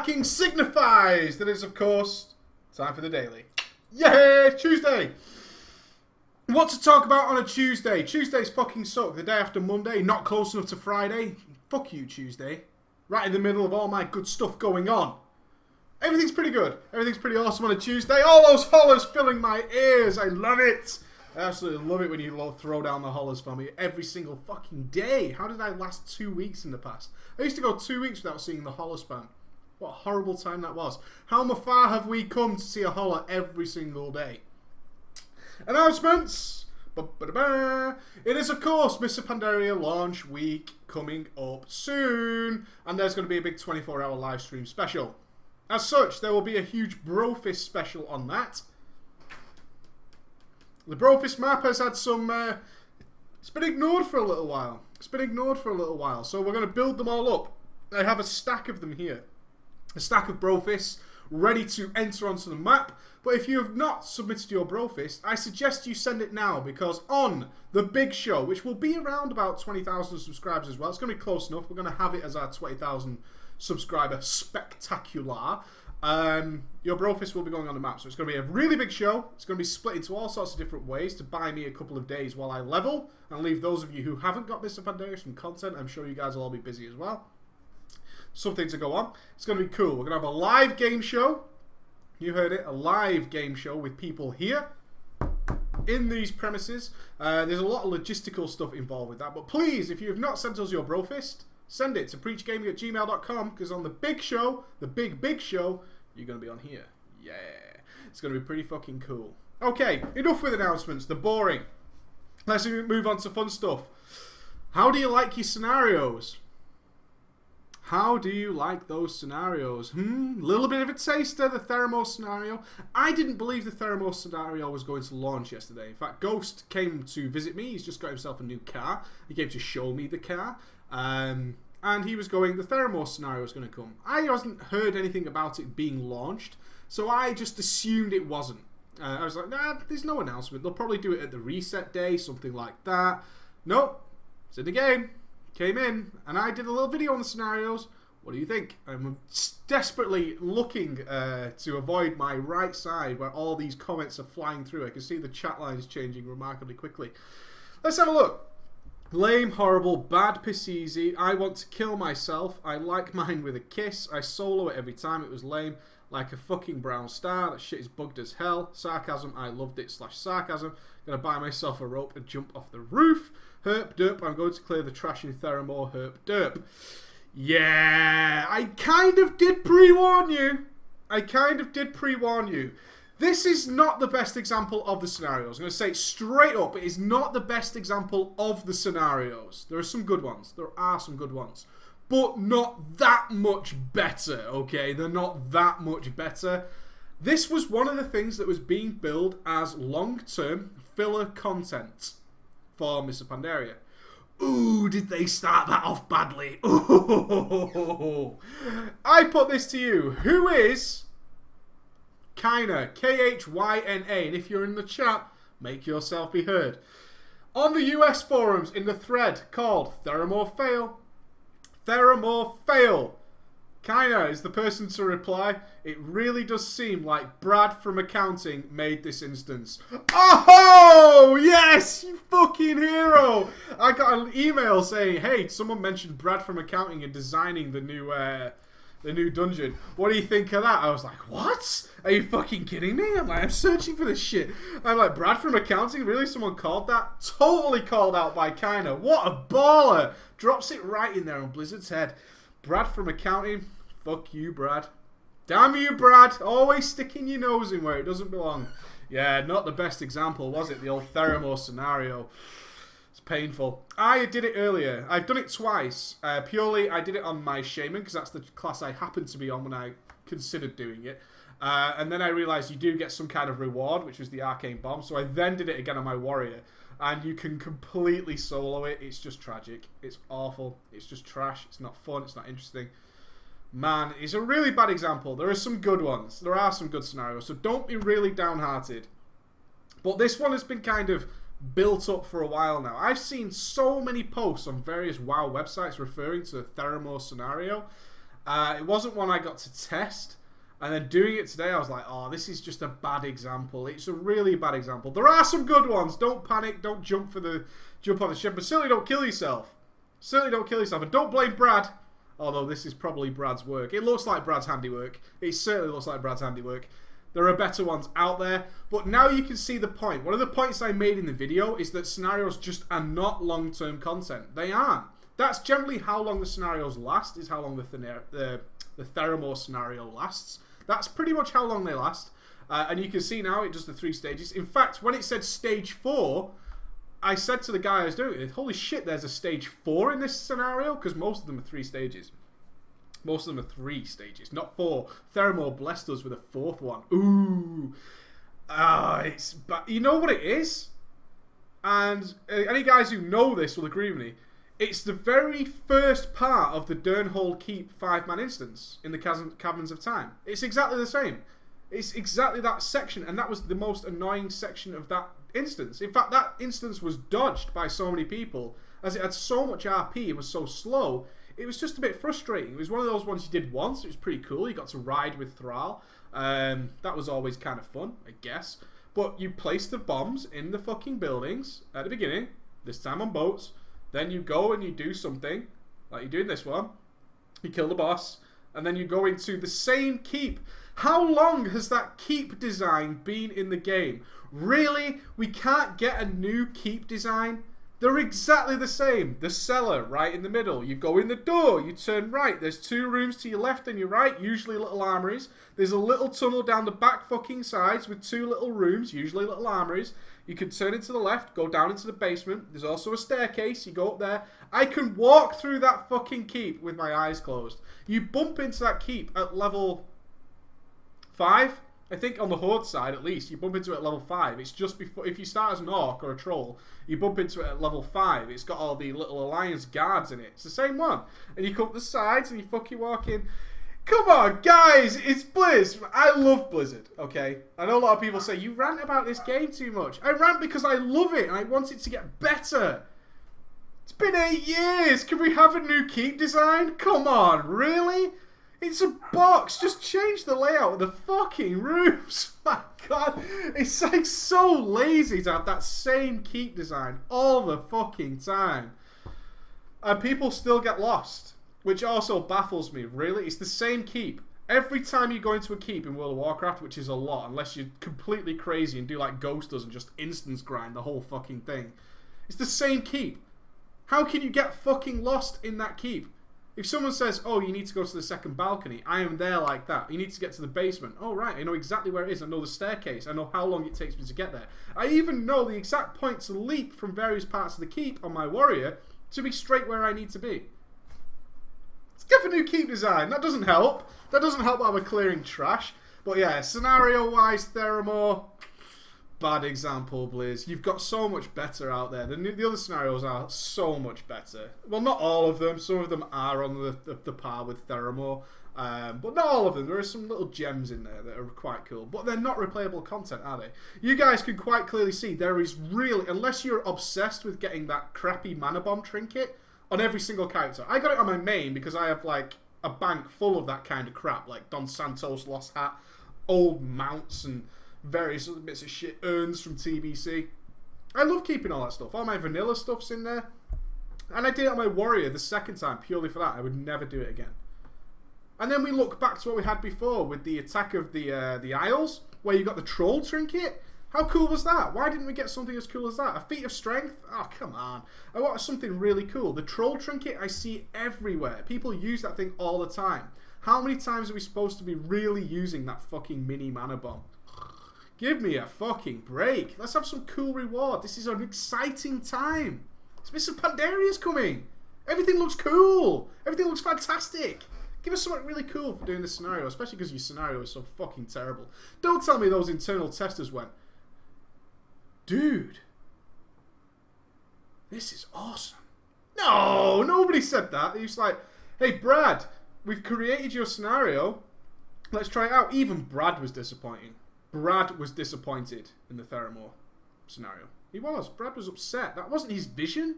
fucking signifies that it's, of course, time for the daily. Yay! Tuesday! What to talk about on a Tuesday? Tuesdays fucking suck. The day after Monday, not close enough to Friday. Fuck you, Tuesday. Right in the middle of all my good stuff going on. Everything's pretty good. Everything's pretty awesome on a Tuesday. All those hollers filling my ears. I love it. I absolutely love it when you throw down the hollers for me every single fucking day. How did I last 2 weeks in the past? I used to go 2 weeks without seeing the holler spam. What a horrible time that was. How far have we come to see a holler every single day? Announcements. It is, of course, Mr. Pandaria launch week coming up soon. And there's going to be a big 24-hour live stream special. As such, there will be a huge Brofist special on that. The Brofist map has had some... it's been ignored for a little while. So we're going to build them all up. I have a stack of them here. A stack of Brofists ready to enter onto the map. But if you have not submitted your Brofist, I suggest you send it now, because on the big show, which will be around about 20,000 subscribers as well, it's going to be close enough. We're going to have it as our 20,000 subscriber spectacular. Your Brofist will be going on the map, so it's going to be a really big show. It's going to be split into all sorts of different ways to buy me a couple of days while I level, and leave those of you who haven't got Mr. Pandaria some content. I'm sure you guys will all be busy as well. Something to go on. It's going to be cool. We're going to have a live game show. You heard it, a live game show with people here in these premises. There's a lot of logistical stuff involved with that, but please, if you have not sent us your Brofist, send it to preachgaming@gmail.com, because on the big show, the big show, you're going to be on here. Yeah, it's going to be pretty fucking cool. Okay, enough with announcements. They're boring. Let's move on to fun stuff. How do you like your scenarios? How do you like those scenarios? Little bit of a taster, the Theramore scenario. I didn't believe the Theramore scenario was going to launch yesterday. In fact, Ghost came to visit me. He's just got himself a new car. He came to show me the car. And he was going, the Theramore scenario is going to come. I hasn't heard anything about it being launched, so I just assumed it wasn't. I was like, nah, there's no announcement. They'll probably do it at the reset day, something like that. Nope, it's in the game. Came in, and I did a little video on the scenarios. What do you think? I'm desperately looking to avoid my right side where all these comments are flying through. I can see the chat lines changing remarkably quickly. Let's have a look. Lame, horrible, bad, piss easy. I want to kill myself. I like mine with a kiss. I solo it every time. It was lame. Like a fucking brown star. That shit is bugged as hell. Sarcasm. I loved it. /sarcasm. Gonna buy myself a rope and jump off the roof. Herp derp. I'm going to clear the trash in Theramore. Herp derp. Yeah, I kind of did pre-warn you. This is not the best example of the scenarios. I'm going to say it straight up. It is not the best example of the scenarios. There are some good ones. But not that much better, okay? They're not that much better. This was one of the things that was being billed as long-term filler content for Mr. Pandaria. Ooh, did they start that off badly? Ooh. I put this to you. Who is Kyna? K-H-Y-N-A. And if you're in the chat, make yourself be heard. On the US forums, in the thread called Theramore Fail. Theramore Fail. Kyna is the person to reply. It really does seem like Brad from accounting made this instance. Oh, yes, you fucking hero. I got an email saying, hey, someone mentioned Brad from accounting and designing the new dungeon. What do you think of that? I was like, what? Are you fucking kidding me? I'm searching for this shit. I'm like, Brad from accounting? Really? Someone called that? Totally called out by Kyna. What a baller. Drops it right in there on Blizzard's head. Brad from accounting, fuck you, Brad. Damn you, Brad. Always sticking your nose in where it doesn't belong. Yeah, not the best example, was it? The old Theramore scenario. It's painful. I did it earlier. I've done it twice. Purely, I did it on my Shaman, because that's the class I happened to be on when I considered doing it. And then I realised you do get some kind of reward, which was the Arcane Bomb. So I then did it again on my Warrior. And you can completely solo it. It's just tragic. It's awful. It's just trash. It's not fun. It's not interesting. Man, it's a really bad example. There are some good ones. There are some good scenarios. So don't be really downhearted. But this one has been kind of built up for a while now. I've seen so many posts on various WoW websites referring to the Theramore scenario. It wasn't one I got to test. And then doing it today, I was like, oh, this is just a bad example. It's a really bad example. There are some good ones. Don't panic. Don't jump on the ship. But certainly don't kill yourself. Certainly don't kill yourself. And don't blame Brad. Although this is probably Brad's work. It looks like Brad's handiwork. It certainly looks like Brad's handiwork. There are better ones out there. But now you can see the point. One of the points I made in the video is that scenarios just are not long-term content. They aren't. That's generally how long the scenarios last, is how long the Theramore scenario lasts. That's pretty much how long they last. And you can see now it does the 3 stages. In fact, when it said stage 4, I said to the guy I was doing it, holy shit, there's a stage 4 in this scenario? Because most of them are 3 stages. Most of them are 3 stages, not 4. Theramore blessed us with a 4th one. Ooh. But you know what it is? And any guys who know this will agree with me. It's the very first part of the Durnhold Keep 5-man instance in the Caverns of Time. It's exactly the same. It's exactly that section, and that was the most annoying section of that instance. In fact, that instance was dodged by so many people, as it had so much RP and was so slow, it was just a bit frustrating. It was one of those ones you did once, it was pretty cool, you got to ride with Thrall. That was always kind of fun, I guess. But you place the bombs in the fucking buildings at the beginning, this time on boats. Then you go and you do something, like you do in this one. You kill the boss, and then you go into the same keep. How long has that keep design been in the game? Really? We can't get a new keep design? They're exactly the same. The cellar, right in the middle. You go in the door, you turn right. There's 2 rooms to your left and your right, usually little armories. There's a little tunnel down the back fucking sides with 2 little rooms, usually little armories. You can turn into the left, go down into the basement. There's also a staircase. You go up there. I can walk through that fucking keep with my eyes closed. You bump into that keep at level 5. I think on the Horde side, at least, you bump into it at level 5. It's just before, if you start as an orc or a troll, you bump into it at level 5. It's got all the little alliance guards in it. It's the same one. And you come up the sides and you fucking walk in. Come on, guys, it's Blizz. I love Blizzard, okay? I know a lot of people say, you rant about this game too much. I rant because I love it and I want it to get better. It's been 8 years. Can we have a new keep design? Come on, really? It's a box. Just change the layout of the fucking rooms. My God, it's like so lazy to have that same keep design all the fucking time. And people still get lost. Which also baffles me, really. It's the same keep. Every time you go into a keep in World of Warcraft, which is a lot, unless you're completely crazy and do like Ghost does and just instance grind the whole fucking thing. It's the same keep. How can you get fucking lost in that keep? If someone says, oh, you need to go to the second balcony, I am there like that. You need to get to the basement. Oh, right, I know exactly where it is. I know the staircase. I know how long it takes me to get there. I even know the exact point to leap from various parts of the keep on my warrior to be straight where I need to be. Let's get a new keep design. That doesn't help. That doesn't help while we're clearing trash. But yeah, scenario-wise, Theramore, bad example, Blizz. You've got so much better out there. The other scenarios are so much better. Well, not all of them. Some of them are on the par with Theramore. But not all of them. There are some little gems in there that are quite cool. But they're not replayable content, are they? You guys can quite clearly see there is really, unless you're obsessed with getting that crappy mana bomb trinket, on every single character. I got it on my main because I have like a bank full of that kind of crap, like Don Santos Lost Hat, old mounts and various other bits of shit, urns from TBC. I love keeping all that stuff. All my vanilla stuff's in there. And I did it on my warrior the second time purely for that. I would never do it again. And then we look back to what we had before with the attack of the Isles, where you got the troll trinket. How cool was that? Why didn't we get something as cool as that? A feat of strength? Oh, come on. I want something really cool. The troll trinket I see everywhere. People use that thing all the time. How many times are we supposed to be really using that fucking mini mana bomb? Give me a fucking break. Let's have some cool reward. This is an exciting time. Mr. Pandaria's coming. Everything looks cool. Everything looks fantastic. Give us something really cool for doing this scenario, especially because your scenario is so fucking terrible. Don't tell me those internal testers went, dude, this is awesome. No, nobody said that. He was like, hey, Brad, we've created your scenario. Let's try it out. Even Brad was disappointing. Brad was disappointed in the Theramore scenario. He was. Brad was upset. That wasn't his vision.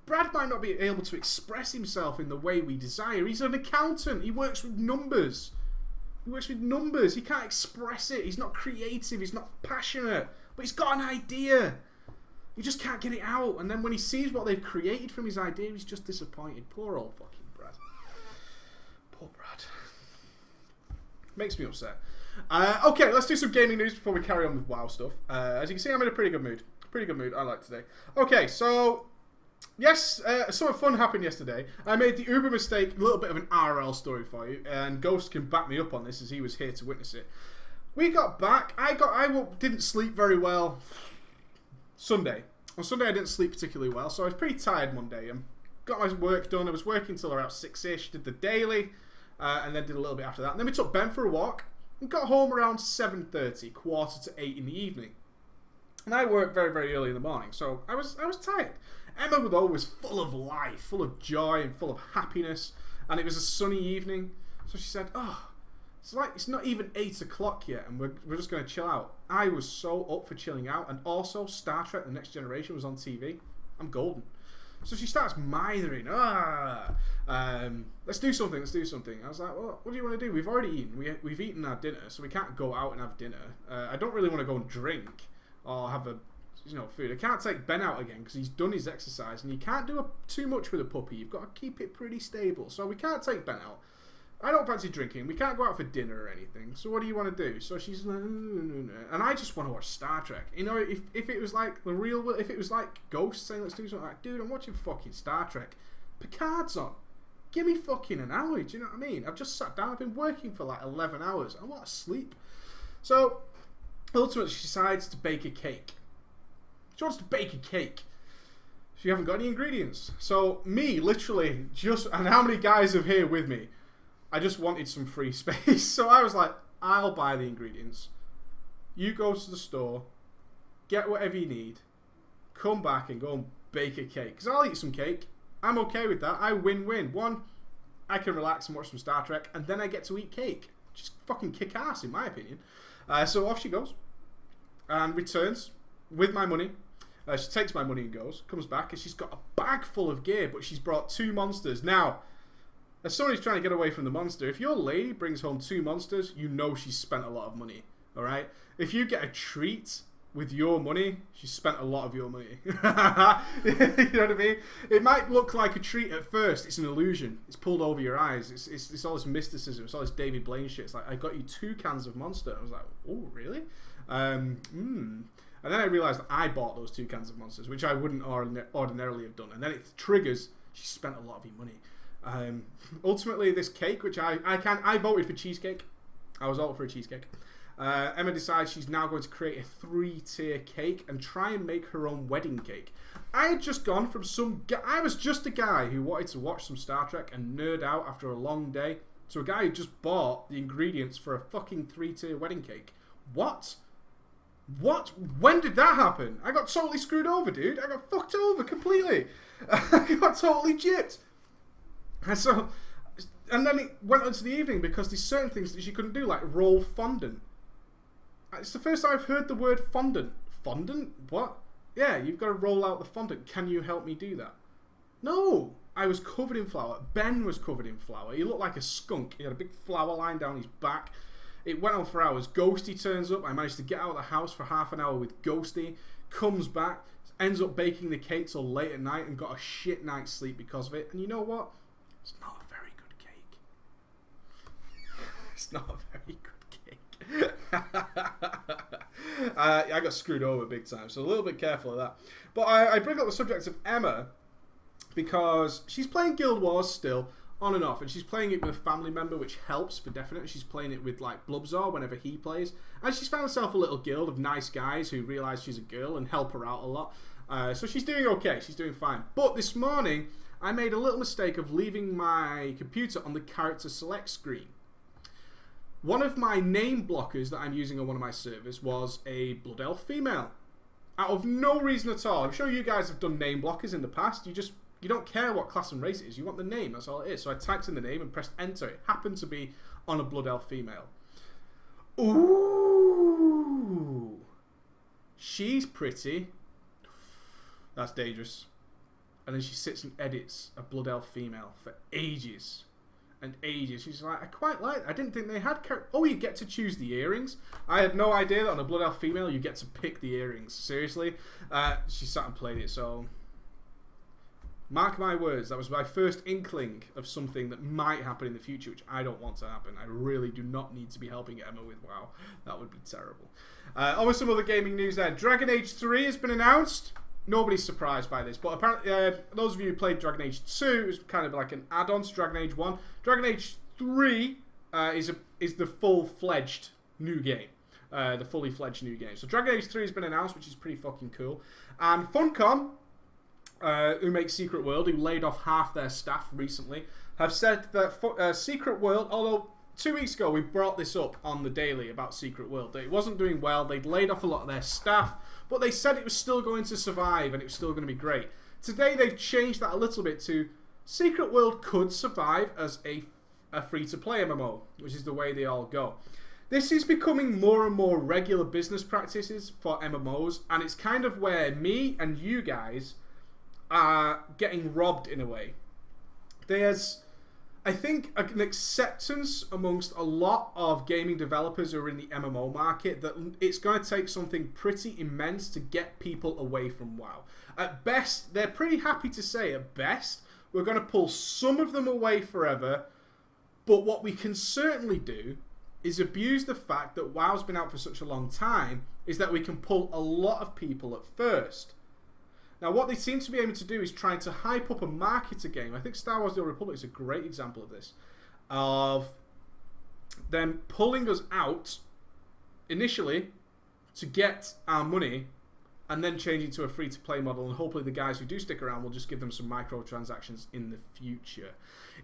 Brad might not be able to express himself in the way we desire. He's an accountant. He works with numbers. He works with numbers. He can't express it. He's not creative. He's not passionate. But he's got an idea. He just can't get it out. And then when he sees what they've created from his idea, he's just disappointed. Poor old fucking Brad. Poor Brad. Makes me upset. Okay, let's do some gaming news before we carry on with WoW stuff. As you can see, I'm in a pretty good mood. Pretty good mood, I like today. Okay, so... Yes, something fun happened yesterday. I made the uber mistake, a little bit of an RL story for you, and Ghost can back me up on this as he was here to witness it. We got back. I didn't sleep very well Sunday. On Sunday I didn't sleep particularly well, so I was pretty tired Monday. Got my work done. I was working till around 6ish, did the daily, and then did a little bit after that. And then we took Ben for a walk and got home around 7:30, 7:45 in the evening. And I work very, very early in the morning, so I was tired. Emma, though, was full of life, full of joy, and full of happiness. And it was a sunny evening, so she said, "Oh, it's not even 8 o'clock yet, and we're just going to chill out." I was so up for chilling out, and also Star Trek: The Next Generation was on TV. I'm golden. So she starts mithering. Let's do something. Let's do something. I was like, "Well, what do you want to do? We've already eaten. We've eaten our dinner, so we can't go out and have dinner. I don't really want to go and drink or have a." Food. I can't take Ben out again because he's done his exercise, and you can't do too much with a puppy. You've got to keep it pretty stable. So we can't take Ben out. I don't fancy drinking. We can't go out for dinner or anything. So what do you want to do? So she's like, and I just want to watch Star Trek. You know, if it was like the real, if it was like Ghost saying let's do something, like, dude, I'm watching fucking Star Trek. Picard's on. Give me fucking an hour. Do you know what I mean? I've just sat down. I've been working for like 11 hours. I want to sleep. So ultimately, she decides to bake a cake. She wants to bake a cake. She haven't got any ingredients. So me, literally, and how many guys are here with me? I just wanted some free space. So I was like, I'll buy the ingredients. You go to the store, get whatever you need, come back and go and bake a cake. Because I'll eat some cake. I'm okay with that. I win-win. One, I can relax and watch some Star Trek, and then I get to eat cake. Just fucking kick ass, in my opinion. So off she goes and returns with my money. She takes my money and goes, comes back, and she's got a bag full of gear, but she's brought 2 monsters. Now, as someone who's trying to get away from the monster, if your lady brings home 2 monsters, you know she's spent a lot of money, alright? If you get a treat with your money, she's spent a lot of your money. You know what I mean? It might look like a treat at first. It's an illusion. It's pulled over your eyes. It's all this mysticism. It's all this David Blaine shit. It's like, I got you 2 cans of Monster. I was like, oh, really? And then I realised that I bought those 2 cans of Monsters, which I wouldn't ordinarily have done. And then it triggers, she spent a lot of your money. Ultimately, this cake, which I voted for cheesecake. I was all for a cheesecake. Emma decides she's now going to create a 3-tier cake and try and make her own wedding cake. I had just gone from I was just a guy who wanted to watch some Star Trek and nerd out after a long day, to a guy who just bought the ingredients for a fucking 3-tier wedding cake. What? What? When did that happen? I got totally screwed over, dude. I got fucked over completely. I got totally gypped. And then it went on to the evening because there's certain things that she couldn't do, like roll fondant. It's the first time I've heard the word fondant. Fondant? What? Yeah, you've got to roll out the fondant. Can you help me do that? No. I was covered in flour. Ben was covered in flour. He looked like a skunk. He had a big flour line down his back. It went on for hours. Ghosty turns up. I managed to get out of the house for half an hour with Ghosty. Comes back. Ends up baking the cake till late at night and got a shit night's sleep because of it. And you know what? It's not a very good cake. It's not a very good cake. I got screwed over big time. So a little bit careful of that. But I bring up the subject of Emma because she's playing Guild Wars still. On and off, and she's playing it with a family member, which helps for definite. She's playing it with like Blubzor whenever he plays, and she's found herself a little guild of nice guys who realise she's a girl and help her out a lot. So she's doing okay, she's doing fine. But this morning, I made a little mistake of leaving my computer on the character select screen. One of my name blockers that I'm using on one of my servers was a Blood Elf female. Out of no reason at all. I'm sure you guys have done name blockers in the past. You don't care what class and race it is. You want the name. That's all it is. So I typed in the name and pressed enter. It happened to be on a Blood Elf female. Ooh. She's pretty. That's dangerous. And then she sits and edits a Blood Elf female for ages and ages. She's like, I quite like. I didn't think they had. Oh, you get to choose the earrings. I had no idea that on a Blood Elf female you get to pick the earrings. Seriously, she sat and played it. So, mark my words, that was my first inkling of something that might happen in the future, which I don't want to happen. I really do not need to be helping Emma with WoW. That would be terrible. On with some other gaming news there. Dragon Age 3 has been announced. Nobody's surprised by this, but apparently, those of you who played Dragon Age 2, it was kind of like an add-on to Dragon Age 1. Dragon Age 3 is the full-fledged new game. The fully fledged new game. So Dragon Age 3 has been announced, which is pretty fucking cool. And Funcom, who makes Secret World, who laid off half their staff recently, have said that Secret World, although 2 weeks ago we brought this up on the Daily about Secret World, that it wasn't doing well, they'd laid off a lot of their staff, but they said it was still going to survive and it was still going to be great. Today they've changed that a little bit to Secret World could survive as a free-to-play MMO, which is the way they all go. This is becoming more and more regular business practices for MMOs, and it's kind of where me and you guys are getting robbed in a way. There's, I think, an acceptance amongst a lot of gaming developers who are in the MMO market that it's going to take something pretty immense to get people away from WoW. At best, they're pretty happy to say, at best, we're going to pull some of them away forever, but what we can certainly do is abuse the fact that WoW's been out for such a long time, is that we can pull a lot of people at first. Now, what they seem to be aiming to do is trying to hype up and market a game. I think Star Wars The Old Republic is a great example of this. Of them pulling us out initially to get our money and then changing to a free-to-play model, and hopefully the guys who do stick around will just give them some microtransactions in the future.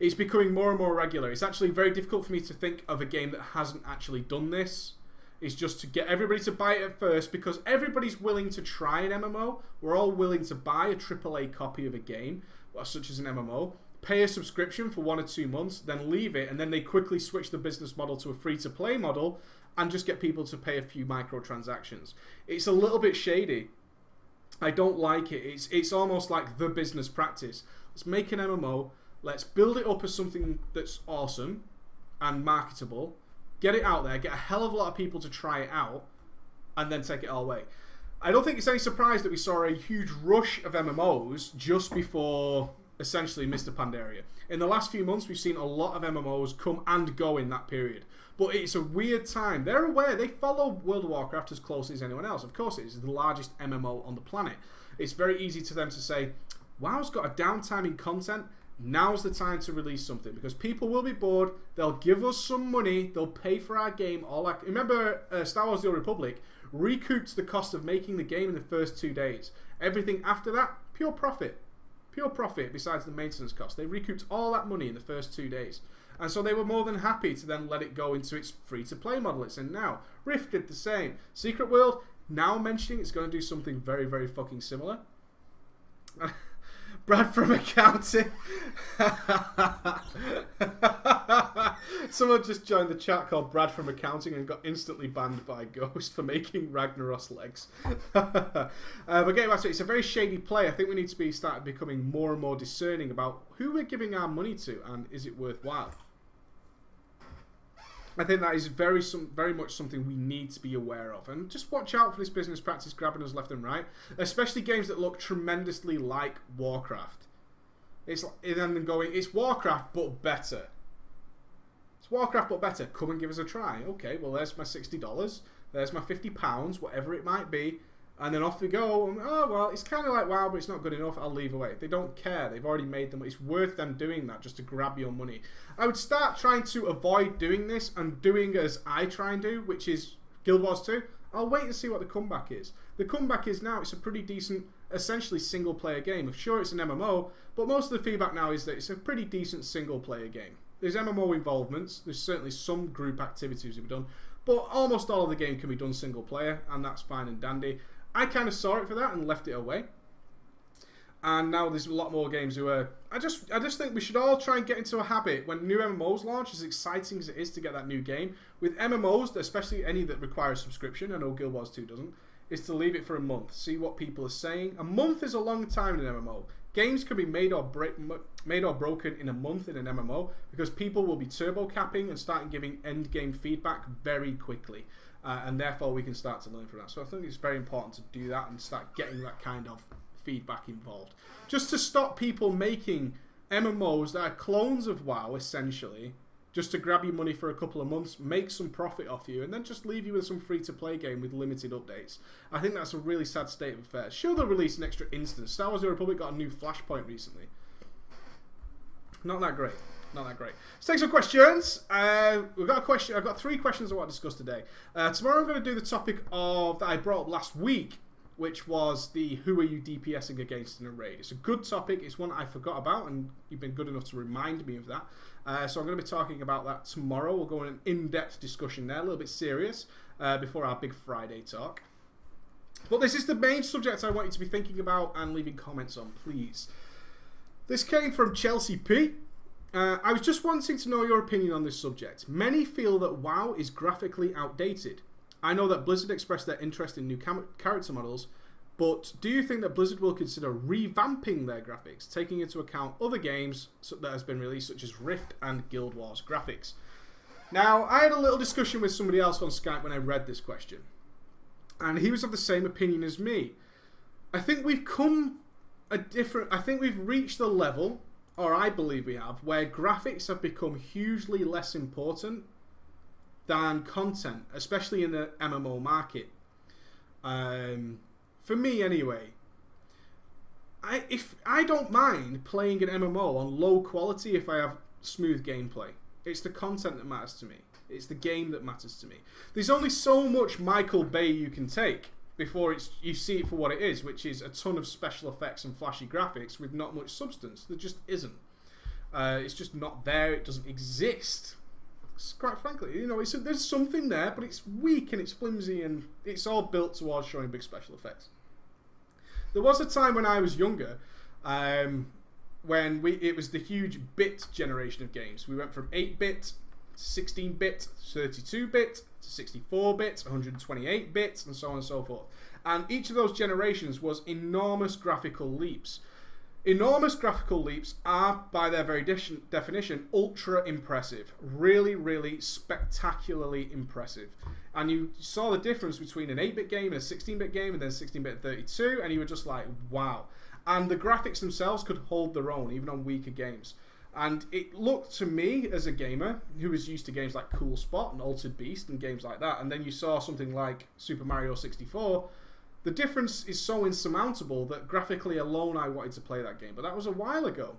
It's becoming more and more regular. It's actually very difficult for me to think of a game that hasn't actually done this. It's just to get everybody to buy it at first, because everybody's willing to try an MMO. We're all willing to buy a AAA copy of a game, such as an MMO, pay a subscription for 1 or 2 months, then leave it, and then they quickly switch the business model to a free-to-play model and just get people to pay a few microtransactions. It's a little bit shady. I don't like it. It's almost like the business practice. Let's make an MMO, let's build it up as something that's awesome and marketable, get it out there, get a hell of a lot of people to try it out, and then take it all away. I don't think it's any surprise that we saw a huge rush of MMOs just before, essentially, Mr. Pandaria. In the last few months, we've seen a lot of MMOs come and go in that period. But it's a weird time. They're aware. They follow World of Warcraft as closely as anyone else. Of course, it is the largest MMO on the planet. It's very easy to them to say, WoW's got a downtime in content. Now's the time to release something, because people will be bored. They'll give us some money. They'll pay for our game. Remember, Star Wars: The Old Republic recouped the cost of making the game in the first 2 days. Everything after that, pure profit. Pure profit besides the maintenance cost. They recouped all that money in the first 2 days. And so they were more than happy to then let it go into its free-to-play model it's in now. Rift did the same. Secret World, now mentioning it's going to do something very, very fucking similar. Brad from accounting. Someone just joined the chat called Brad from accounting and got instantly banned by Ghost for making Ragnaros legs. But getting back to it, it's a very shady play. I think we need to start becoming more and more discerning about who we're giving our money to and is it worthwhile. I think that is very much something we need to be aware of. And just watch out for this business practice grabbing us left and right. Especially games that look tremendously like Warcraft. It's Warcraft but better. It's Warcraft but better. Come and give us a try. Okay, well there's my $60. There's my £50, whatever it might be. And then off we go. Oh, well, it's kind of like WoW, but it's not good enough. I'll leave away. They don't care. They've already made them. It's worth them doing that just to grab your money. I would start trying to avoid doing this and doing as I try and do, which is Guild Wars 2. I'll wait and see what the comeback is. The comeback is now it's a pretty decent, essentially single-player game. Sure, it's an MMO, but most of the feedback now is that it's a pretty decent single-player game. There's MMO involvements. There's certainly some group activities to be done, but almost all of the game can be done single-player, and that's fine and dandy. I kind of saw it for that and left it away. And now there's a lot more games who are... I just think we should all try and get into a habit when new MMOs launch, as exciting as it is to get that new game. With MMOs, especially any that require a subscription, I know Guild Wars 2 doesn't, is to leave it for a month. See what people are saying. A month is a long time in an MMO. games can be made or broken in a month in an MMO because people will be turbo capping and starting giving end game feedback very quickly, and therefore we can start to learn from that. So I think it's very important to do that and start getting that kind of feedback involved, just to stop people making MMOs that are clones of WoW essentially, just to grab your money for a couple of months, make some profit off you, and then just leave you with some free-to-play game with limited updates. I think that's a really sad state of affairs. Sure, they'll release an extra instance. Star Wars: The Republic got a new Flashpoint recently. Not that great. Not that great. Let's take some questions. We've got a question. I've got 3 questions I want to discuss today. Tomorrow I'm going to do the topic of that I brought up last week, which was the who are you DPSing against in a raid. It's a good topic. It's one I forgot about, and you've been good enough to remind me of that. So I'm going to be talking about that tomorrow. We'll go in an in-depth discussion there, a little bit serious, before our big Friday talk. But this is the main subject I want you to be thinking about and leaving comments on, please. This came from Chelsea P. I was just wanting to know your opinion on this subject. Many feel that WoW is graphically outdated. I know that Blizzard expressed their interest in new character models, but do you think that Blizzard will consider revamping their graphics, taking into account other games that has been released, such as Rift and Guild Wars graphics? Now, I had a little discussion with somebody else on Skype when I read this question, and he was of the same opinion as me. I think we've I think we've reached the level, or I believe we have, where graphics have become hugely less important than content, especially in the MMO market. For me, anyway, I don't mind playing an MMO on low quality if I have smooth gameplay. It's the content that matters to me. It's the game that matters to me. There's only so much Michael Bay you can take before you see it for what it is, which is a ton of special effects and flashy graphics with not much substance. There just isn't. It's just not there. It doesn't exist. Quite frankly, you know, there's something there, but it's weak and it's flimsy and it's all built towards showing big special effects. There was a time when I was younger, when it was the huge bit generation of games. We went from 8-bit to 16-bit, 32-bit to 64-bit, 128-bit, and so on and so forth. And each of those generations was enormous graphical leaps. Enormous graphical leaps are, by their very definition, ultra impressive. Really, really spectacularly impressive. And you saw the difference between an 8-bit game and a 16-bit game, and then 16-bit and 32, and you were just like, wow. And the graphics themselves could hold their own, even on weaker games. And it looked to me, as a gamer, who was used to games like Cool Spot and Altered Beast and games like that, and then you saw something like Super Mario 64, the difference is so insurmountable that graphically alone I wanted to play that game. But that was a while ago.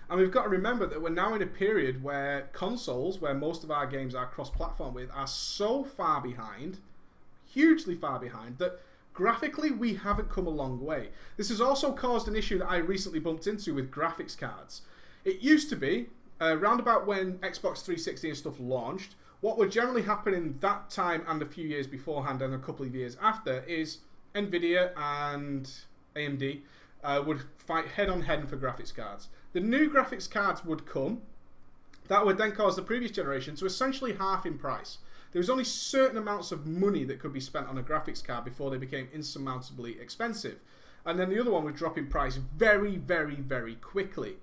And we've got to remember that we're now in a period where consoles, where most of our games are cross-platform with, are so far behind, hugely far behind, that graphically we haven't come a long way. This has also caused an issue that I recently bumped into with graphics cards. It used to be, around about when Xbox 360 and stuff launched, what would generally happen in that time and a few years beforehand and a couple of years after is Nvidia and AMD would fight head-on-head for graphics cards. The new graphics cards would come. That would then cause the previous generation to essentially half in price. There was only certain amounts of money that could be spent on a graphics card before they became insurmountably expensive. And then the other one would drop in price very, very, very quickly.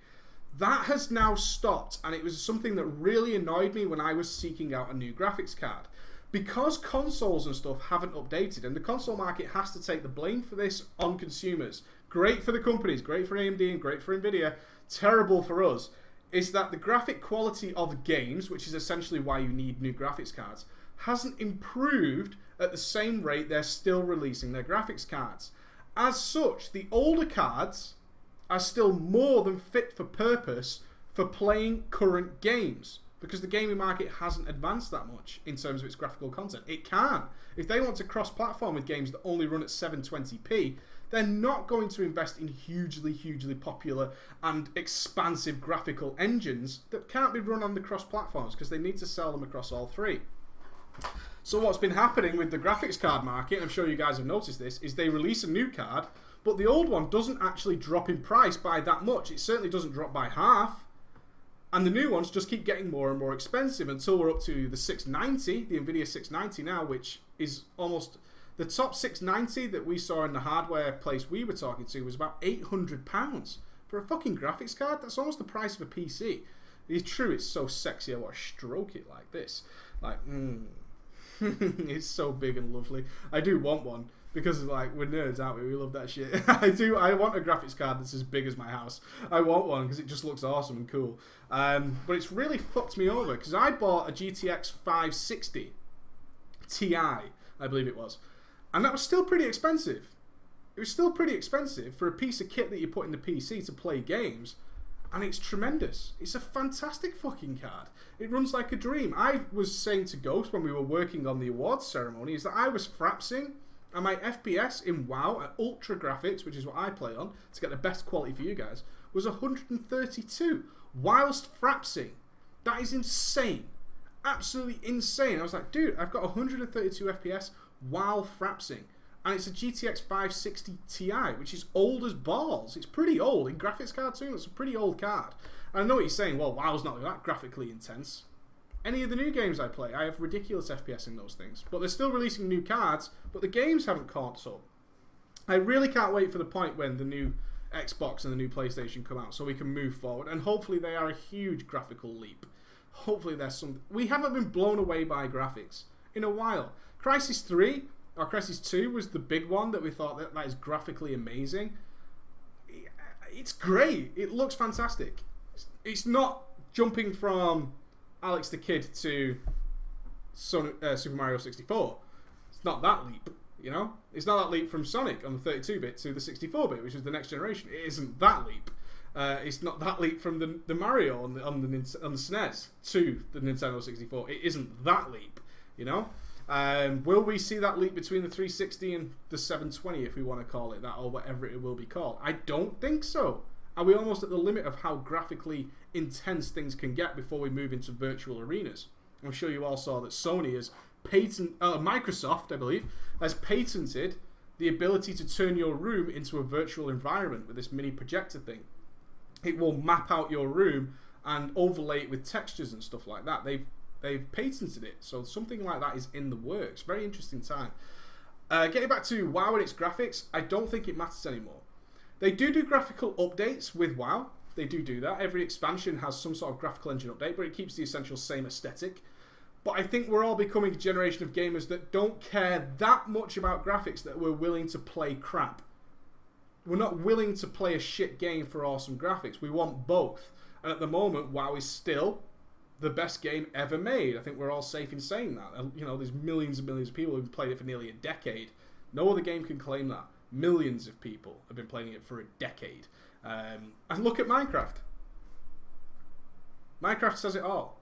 That has now stopped, and it was something that really annoyed me when I was seeking out a new graphics card. Because consoles and stuff haven't updated, and the console market has to take the blame for this on consumers. Great for the companies, great for AMD and great for Nvidia, terrible for us, is that the graphic quality of games, which is essentially why you need new graphics cards, hasn't improved at the same rate they're still releasing their graphics cards. As such, the older cards are still more than fit for purpose for playing current games, because the gaming market hasn't advanced that much in terms of its graphical content. It can. If they want to cross-platform with games that only run at 720p, they're not going to invest in hugely, hugely popular and expansive graphical engines that can't be run on the cross-platforms, because they need to sell them across all three. So what's been happening with the graphics card market, and I'm sure you guys have noticed this, is they release a new card, but the old one doesn't actually drop in price by that much. It certainly doesn't drop by half. And the new ones just keep getting more and more expensive until we're up to the 690, the Nvidia 690 now, which is almost The top 690 that we saw in the hardware place we were talking to was about £800 for a fucking graphics card. That's almost the price of a PC. It's true, it's so sexy. I want to stroke it like this. Like, it's so big and lovely. I do want one because, like, we're nerds, aren't we? We love that shit. I want a graphics card that's as big as my house. I want one because it just looks awesome and cool. But it's really fucked me over because I bought a GTX 560 Ti, I believe it was. And that was still pretty expensive. It was still pretty expensive for a piece of kit that you put in the PC to play games. And it's tremendous. It's a fantastic fucking card. It runs like a dream. I was saying to Ghost when we were working on the awards ceremony is that I was frapsing and my FPS in WoW at ultra graphics, which is what I play on, to get the best quality for you guys, was 132 whilst frapsing. That is insane. Absolutely insane. I was like, dude, I've got 132 FPS while frapsing. And it's a GTX 560 Ti, which is old as balls. It's pretty old. In graphics card too, it's a pretty old card. And I know what you're saying, well, WoW's not that graphically intense. Any of the new games I play, I have ridiculous FPS in those things. But they're still releasing new cards, but the games haven't caught up. I really can't wait for the point when the new Xbox and the new PlayStation come out so we can move forward. And hopefully they are a huge graphical leap. Hopefully there's some... We haven't been blown away by graphics in a while. Crysis 3... Or Crysis 2 was the big one that we thought that is graphically amazing. It's great. It looks fantastic. It's not jumping from Alex the Kid to Super Mario 64. It's not that leap, you know? It's not that leap from Sonic on the 32-bit to the 64-bit, which is the next generation. It isn't that leap. It's not that leap from the Mario on the SNES to the Nintendo 64. It isn't that leap, you know? Will we see that leap between the 360 and the 720, if we want to call it that, or whatever it will be called? I don't think so. Are we almost at the limit of how graphically intense things can get before we move into virtual arenas? I'm sure you all saw that Sony has Microsoft, I believe, has patented the ability to turn your room into a virtual environment with this mini projector thing. It will map out your room and overlay it with textures and stuff like that. They've patented it, so something like that is in the works. Very interesting time. Getting back to WoW and its graphics, I don't think it matters anymore. They do graphical updates with WoW. They do that. Every expansion has some sort of graphical engine update, but it keeps the essential same aesthetic. But I think we're all becoming a generation of gamers that don't care that much about graphics that we're willing to play crap. We're not willing to play a shit game for awesome graphics. We want both. And at the moment, WoW is still the best game ever made. I think we're all safe in saying that. You know, there's millions and millions of people who've played it for nearly a decade. No other game can claim that. Millions of people have been playing it for a decade. And look at Minecraft. Minecraft says it all.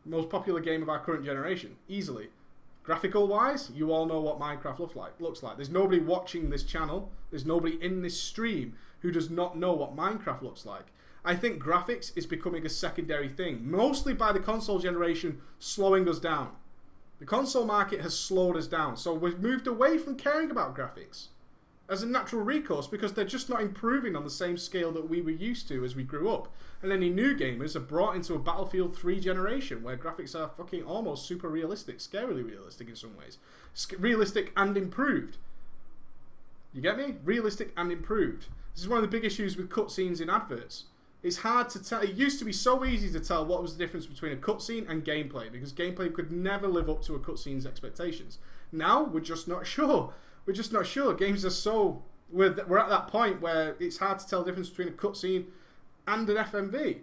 Most popular game of our current generation, easily. Graphical wise, you all know what Minecraft looks like. There's nobody watching this channel, there's nobody in this stream who does not know what Minecraft looks like. I think graphics is becoming a secondary thing, mostly by the console generation slowing us down. The console market has slowed us down, so we've moved away from caring about graphics as a natural recourse because they're just not improving on the same scale that we were used to as we grew up. And any new gamers are brought into a Battlefield 3 generation where graphics are fucking almost super realistic, scarily realistic in some ways. Realistic and improved. You get me? Realistic and improved. This is one of the big issues with cutscenes in adverts. It's hard to tell. It used to be so easy to tell what was the difference between a cutscene and gameplay because gameplay could never live up to a cutscene's expectations. Now, we're just not sure. We're just not sure. Games are so... We're at that point where it's hard to tell the difference between a cutscene and an FMV.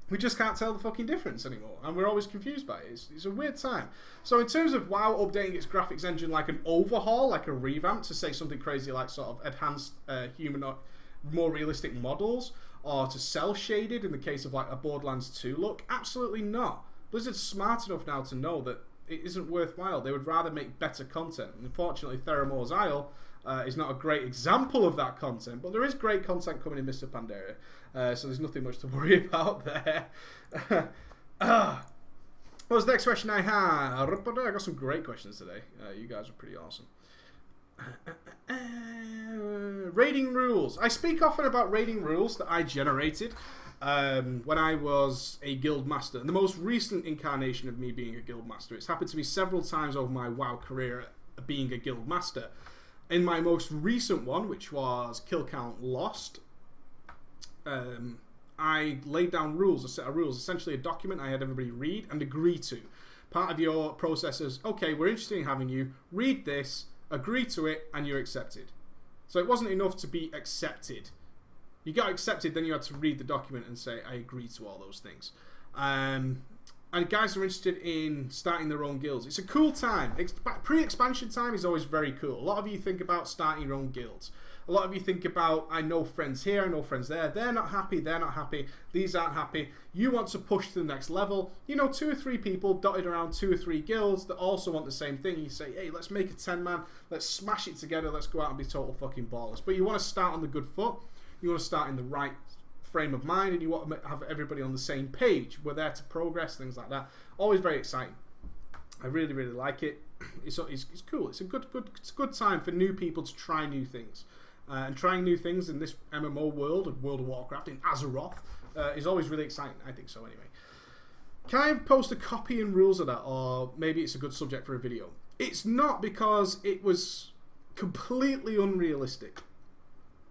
We just can't tell the fucking difference anymore, and we're always confused by it. It's a weird time. So in terms of WoW updating its graphics engine like an overhaul, like a revamp, to say something crazy like sort of enhanced humanoid, more realistic models, or to cel-shaded in the case of like a Borderlands 2 look, absolutely not. Blizzard's smart enough now to know that it isn't worthwhile. They would rather make better content. And unfortunately, Theramore's Isle is not a great example of that content, but there is great content coming in Mr. Pandaria, so there's nothing much to worry about there. What was the next question I had? I got some great questions today. You guys are pretty awesome. Raiding rules. I speak often about raiding rules that I generated when I was a guild master. And the most recent incarnation of me being a guild master, it's happened to me several times over my WoW career being a guild master. In my most recent one, which was Kill Count Lost, I laid down rules, a set of rules, essentially a document I had everybody read and agree to. Part of your process is, okay, we're interested in having you, read this, agree to it, and you're accepted. So it wasn't enough to be accepted. You got accepted, then you had to read the document and say, I agree to all those things. And guys are interested in starting their own guilds. It's a cool time. Pre-expansion time is always very cool. A lot of you think about starting your own guilds. A lot of you think about, I know friends here, I know friends there. They're not happy, they're not happy. These aren't happy. You want to push to the next level. You know, 2 or 3 people dotted around 2 or 3 guilds that also want the same thing. You say, hey, let's make a 10-man. Let's smash it together. Let's go out and be total fucking ballers. But you want to start on the good foot. You want to start in the right frame of mind, and you want to have everybody on the same page. We're there to progress, things like that. Always very exciting. I really, really like it. It's cool. It's a good time for new people to try new things. And trying new things in this MMO world of World of Warcraft, in Azeroth, is always really exciting. I think so, anyway. Can I post a copy and rules of that, or maybe it's a good subject for a video? It's not, because it was completely unrealistic.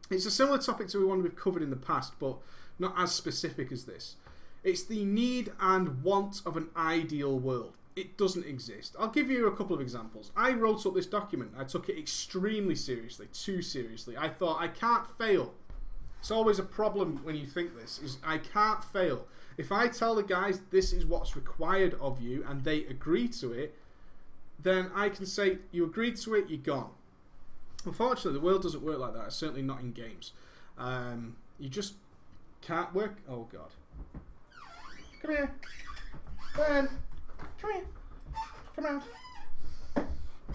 It's a similar topic to one we've covered in the past, but not as specific as this. It's the need and want of an ideal world. It doesn't exist. I'll give you a couple of examples. I wrote up this document. I took it extremely seriously, too seriously. I thought, I can't fail. It's always a problem when you think this, is I can't fail. If I tell the guys this is what's required of you and they agree to it, then I can say, you agreed to it, you're gone. Unfortunately, the world doesn't work like that. It's certainly not in games. You just can't work. Oh, God. Come here. Ben. Come here. Come out. Come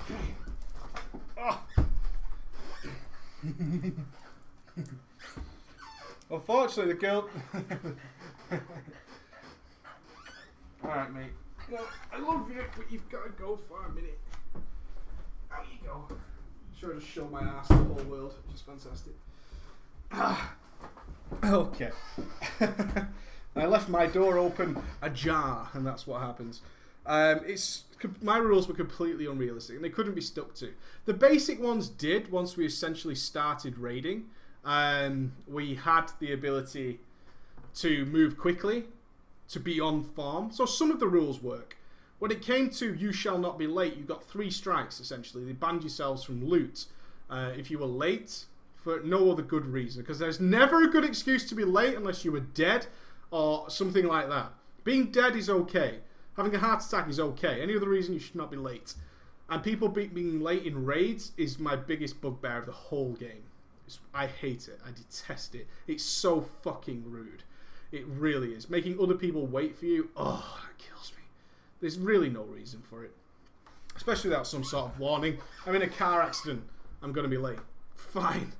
here. Oh. Unfortunately, the girl... Alright, mate. Well, I love you, but you've got to go for a minute. Out you go. Sure, just show my ass to the whole world, which is fantastic. Okay. I left my door open ajar, and that's what happens. My rules were completely unrealistic, and they couldn't be stuck to. The basic ones did once we essentially started raiding. We had the ability to move quickly, to be on farm. So some of the rules work. When it came to you shall not be late, you got 3 strikes, essentially. They banned yourselves from loot if you were late for no other good reason. Because there's never a good excuse to be late unless you were dead or something like that. Being dead is okay. Having a heart attack is okay. Any other reason you should not be late. And people being late in raids is my biggest bugbear of the whole game. I hate it. I detest it. It's so fucking rude. It really is. Making other people wait for you, oh, that kills me. There's really no reason for it. Especially without some sort of warning. I'm in a car accident. I'm going to be late. Fine.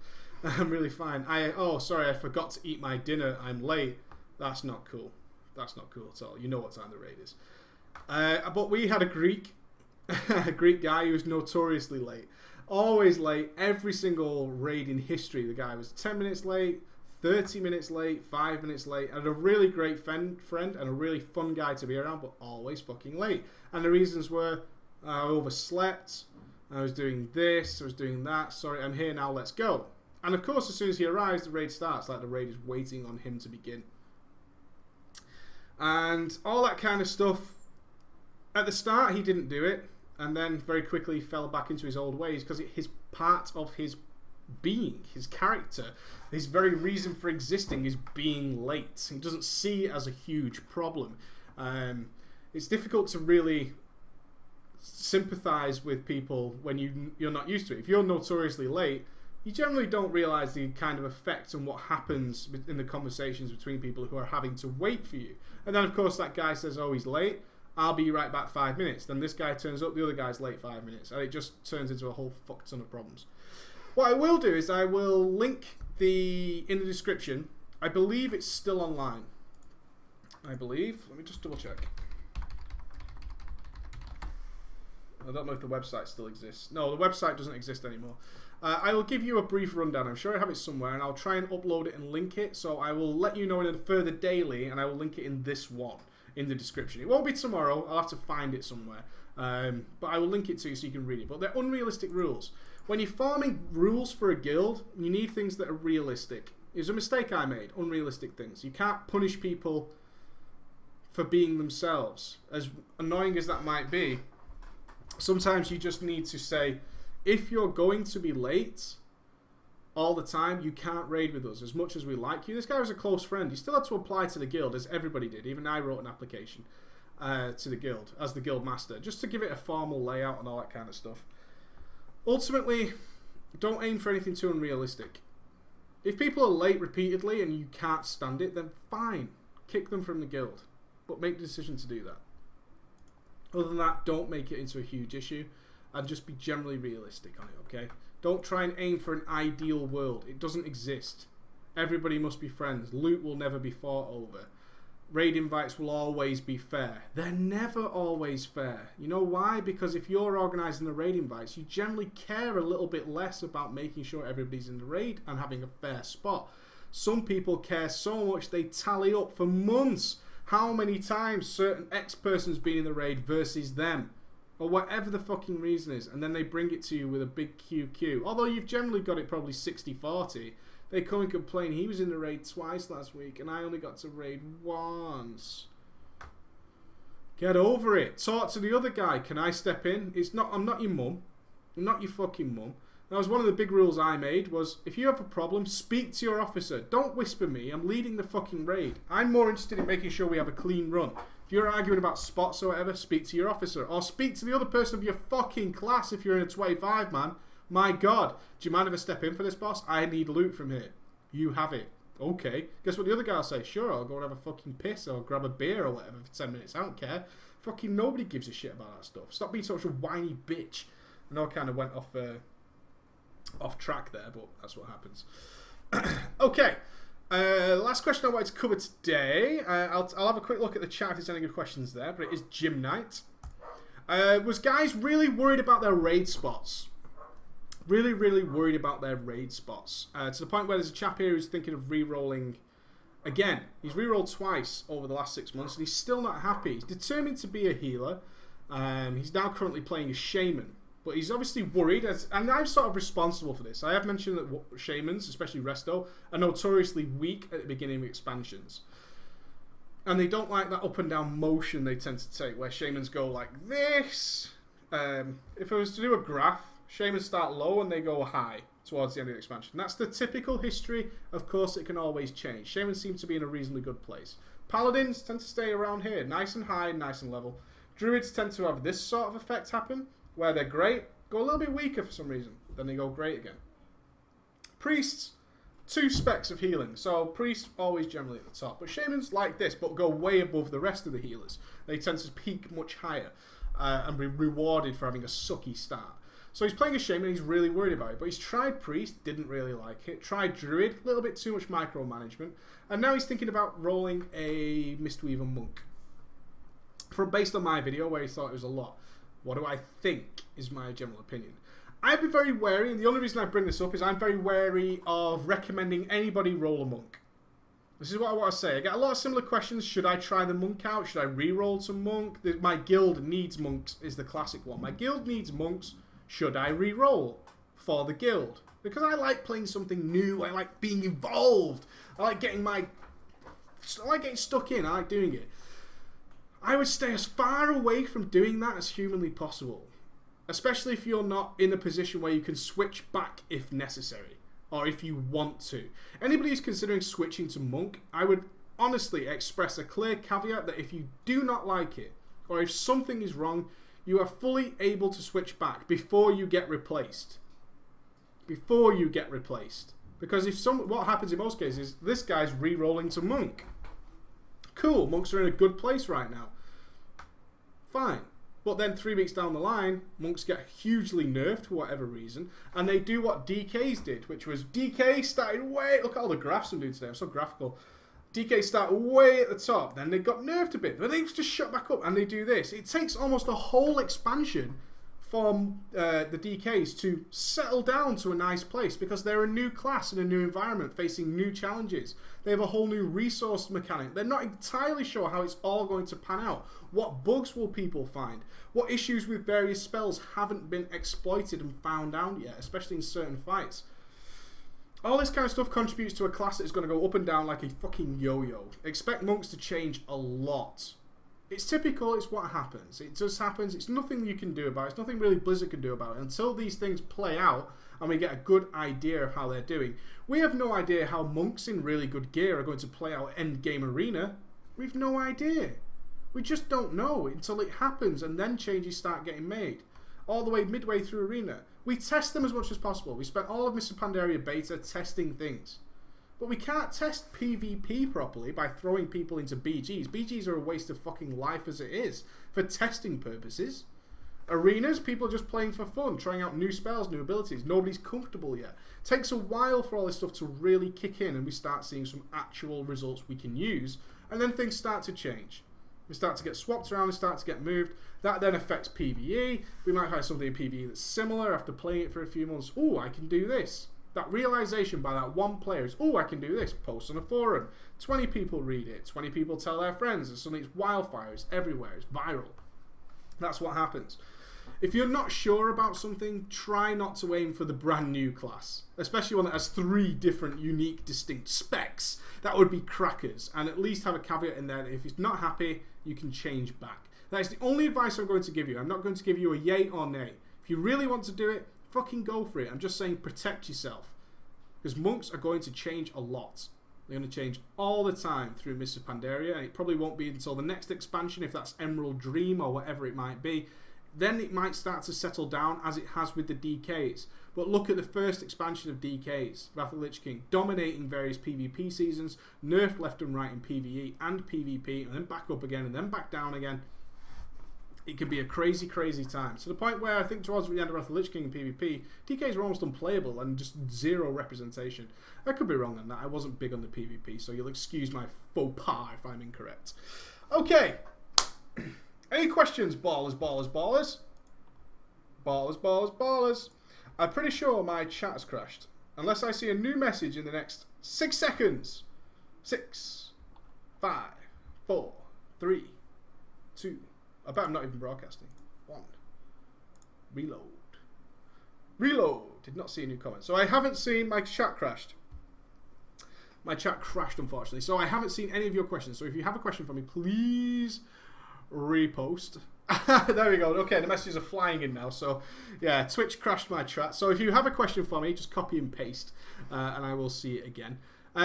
I'm really fine. Oh, sorry, I forgot to eat my dinner. I'm late. That's not cool. That's not cool at all. You know what time the raid is. But we had a Greek guy who was notoriously late. Always late. Every single raid in history, the guy was 10 minutes late, 30 minutes late, 5 minutes late, and a really great friend and a really fun guy to be around, but always fucking late. And the reasons were, I overslept, I was doing this, I was doing that, sorry, I'm here now, let's go. And of course, as soon as he arrives, the raid starts, like the raid is waiting on him to begin. And all that kind of stuff. At the start, he didn't do it, and then very quickly fell back into his old ways because his part of his being, his character, his very reason for existing is being late. He doesn't see it as a huge problem. It's difficult to really sympathize with people when you're not used to it. If you're notoriously late, you generally don't realize the kind of effect and what happens in the conversations between people who are having to wait for you. And then, of course, that guy says, oh, he's late. I'll be right back 5 minutes. Then this guy turns up, the other guy's late 5 minutes. And it just turns into a whole fuck ton of problems. What I will do is I will link in the description. I believe it's still online. I believe. Let me just double check. I don't know if the website still exists. No, the website doesn't exist anymore. I will give you a brief rundown. I'm sure I have it somewhere, and I'll try and upload it and link it. So I will let you know in a further daily, and I will link it in this one in the description. It won't be tomorrow. I'll have to find it somewhere. But I will link it to you so you can read it. But they're unrealistic rules. When you're farming rules for a guild, you need things that are realistic. It was a mistake I made. Unrealistic things. You can't punish people for being themselves. As annoying as that might be, sometimes you just need to say, if you're going to be late all the time, you can't raid with us as much as we like you. This guy was a close friend. You still had to apply to the guild, as everybody did. Even I wrote an application to the guild as the guild master, just to give it a formal layout and all that kind of stuff. Ultimately, don't aim for anything too unrealistic. If people are late repeatedly and you can't stand it, then fine. Kick them from the guild. But make the decision to do that. Other than that, don't make it into a huge issue. And just be generally realistic on it, okay? Don't try and aim for an ideal world. It doesn't exist. Everybody must be friends. Loot will never be fought over. Raid invites will always be fair. They're never always fair. You know why? Because if you're organising the raid invites, you generally care a little bit less about making sure everybody's in the raid and having a fair spot. Some people care so much they tally up for months how many times certain X person's been in the raid versus them. Or whatever the fucking reason is. And then they bring it to you with a big QQ. Although you've generally got it probably 60-40. They come and complain, he was in the raid twice last week and I only got to raid once. Get over it. Talk to the other guy. Can I step in? I'm not your mum. I'm not your fucking mum. That was one of the big rules I made, was if you have a problem, speak to your officer. Don't whisper me. I'm leading the fucking raid. I'm more interested in making sure we have a clean run. If you're arguing about spots or whatever, speak to your officer. Or speak to the other person of your fucking class if you're in a 25, man. My God. Do you mind if I step in for this, boss? I need loot from here. You have it. Okay. Guess what the other guy will say? Sure, I'll go and have a fucking piss or grab a beer or whatever for 10 minutes. I don't care. Fucking nobody gives a shit about that stuff. Stop being such a whiny bitch. I know I kind of went off track there, but that's what happens. Okay. Last question I wanted to cover today. I'll have a quick look at the chat if there's any good questions there, but it is Gym Night. Was guys really worried about their raid spots? Really, really worried about their raid spots. To the point where there's a chap here who's thinking of re-rolling again. He's re-rolled twice over the last 6 months and he's still not happy. He's determined to be a healer. He's now currently playing a shaman. But he's obviously worried, and I'm sort of responsible for this. I have mentioned that shamans, especially Resto, are notoriously weak at the beginning of expansions. And they don't like that up and down motion they tend to take, where shamans go like this. If I was to do a graph, shamans start low and they go high towards the end of the expansion. That's the typical history. Of course, it can always change. Shamans seem to be in a reasonably good place. Paladins tend to stay around here, nice and high, nice and level. Druids tend to have this sort of effect happen, where they're great, go a little bit weaker for some reason, then they go great again. Priests, 2 specs of healing, so priests always generally at the top, but shamans like this, but go way above the rest of the healers. They tend to peak much higher and be rewarded for having a sucky start. So he's playing a shaman, he's really worried about it, but he's tried priest, didn't really like it, tried druid, a little bit too much micromanagement, and now he's thinking about rolling a Mistweaver monk. Based on my video where he thought it was a lot. What do I think is my general opinion? I'd be very wary, and the only reason I bring this up is I'm very wary of recommending anybody roll a monk. This is what I want to say. I get a lot of similar questions. Should I try the monk out? Should I re-roll some monk? My guild needs monks is the classic one. My guild needs monks. Should I re-roll for the guild? Because I like playing something new. I like being involved. I like getting stuck in. I like doing it. I would stay as far away from doing that as humanly possible. Especially if you're not in a position where you can switch back if necessary. Or if you want to. Anybody who's considering switching to monk, I would honestly express a clear caveat that if you do not like it, or if something is wrong, you are fully able to switch back before you get replaced. Before you get replaced. Because what happens in most cases is this guy's re-rolling to monk. Cool, monks are in a good place right now. Fine. But then 3 weeks down the line, monks get hugely nerfed for whatever reason, and they do what DKs did, which was DK started way... Look at all the graphs I'm doing today, I'm so graphical. DK started way at the top, then they got nerfed a bit, but they just shut back up, and they do this. It takes almost a whole expansion for the DKs to settle down to a nice place because they're a new class in a new environment facing new challenges. They have a whole new resource mechanic. They're not entirely sure how it's all going to pan out. What bugs will people find? What issues with various spells haven't been exploited and found out yet, especially in certain fights? All this kind of stuff contributes to a class that's going to go up and down like a fucking yo-yo. Expect monks to change a lot. It's typical, it's what happens. It just happens, it's nothing you can do about it. It's nothing really Blizzard can do about it. Until these things play out and we get a good idea of how they're doing. We have no idea how monks in really good gear are going to play out end-game arena. We've no idea. We just don't know until it happens and then changes start getting made. All the way midway through arena. We test them as much as possible. We spent all of Mr. Pandaria beta testing things. But we can't test PvP properly by throwing people into BGs. BGs are a waste of fucking life as it is, for testing purposes. Arenas, people are just playing for fun, trying out new spells, new abilities. Nobody's comfortable yet. It takes a while for all this stuff to really kick in and we start seeing some actual results we can use. And then things start to change. We start to get swapped around, we start to get moved. That then affects PvE. We might find something in PvE that's similar after playing it for a few months. Oh, I can do this. That realization by that one player is, oh, I can do this. Post on a forum. 20 people read it. 20 people tell their friends. And suddenly it's wildfire. It's everywhere. It's viral. That's what happens. If you're not sure about something, try not to aim for the brand new class. Especially one that has 3 different, unique, distinct specs. That would be crackers. And at least have a caveat in there that if it's not happy, you can change back. That is the only advice I'm going to give you. I'm not going to give you a yay or nay. If you really want to do it, fucking go for it. I'm just saying protect yourself. Because monks are going to change a lot. They're going to change all the time through Mr. Pandaria. And it probably won't be until the next expansion, if that's Emerald Dream or whatever it might be. Then it might start to settle down as it has with the DKs. But look at the first expansion of DKs. Wrath of the Lich King dominating various PvP seasons. Nerfed left and right in PvE and PvP. And then back up again and then back down again. It could be a crazy, crazy time. To the point where I think towards the end of Wrath of the Lich King in PvP, DKs were almost unplayable and just zero representation. I could be wrong on that. I wasn't big on the PvP, so you'll excuse my faux pas if I'm incorrect. Okay. Any questions, ballers, ballers, ballers? Ballers, ballers, ballers. I'm pretty sure my chat has crashed. Unless I see a new message in the next 6 seconds. 6, 5, 4, 3, 2. I bet I'm not even broadcasting. 1. Reload. Reload. Did not see a new comment. So I haven't seen... My chat crashed. My chat crashed, unfortunately. So I haven't seen any of your questions. So if you have a question for me, please repost. There we go. Okay, the messages are flying in now. So, yeah, Twitch crashed my chat. So if you have a question for me, just copy and paste. And I will see it again.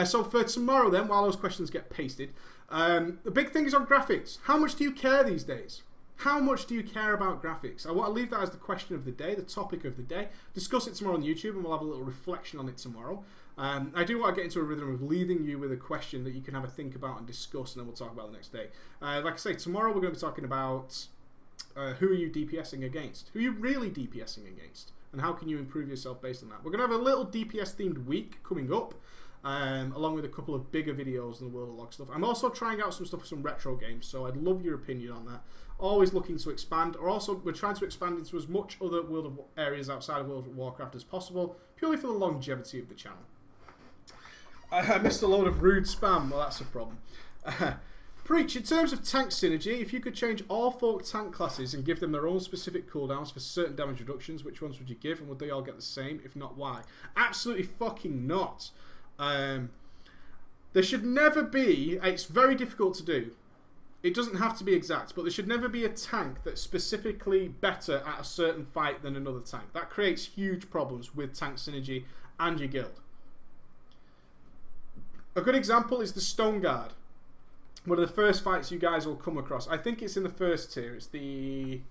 So for tomorrow then, while those questions get pasted, the big thing is on graphics. How much do you care these days? How much do you care about graphics? I want to leave that as the question of the day, the topic of the day. Discuss it tomorrow on YouTube and we'll have a little reflection on it tomorrow. I do want to get into a rhythm of leaving you with a question that you can have a think about and discuss, and then we'll talk about the next day. Like I say, tomorrow we're going to be talking about who are you DPSing against? Who are you really DPSing against? And how can you improve yourself based on that? We're going to have a little DPS themed week coming up. Along with a couple of bigger videos in the World of Log stuff. I'm also trying out some stuff for some retro games, so I'd love your opinion on that. Always looking to expand, or also we're trying to expand into as much other World of areas outside of World of Warcraft as possible, purely for the longevity of the channel. I missed a load of rude spam, well that's a problem. Preach, in terms of tank synergy, if you could change all 4 tank classes and give them their own specific cooldowns for certain damage reductions, which ones would you give, and would they all get the same? If not, why? Absolutely fucking not. There should never be, it's very difficult to do, it doesn't have to be exact, but there should never be a tank that's specifically better at a certain fight than another tank. That creates huge problems with tank synergy and your guild. A good example is the Stone Guard. One of the first fights you guys will come across. I think it's in the first tier. It's the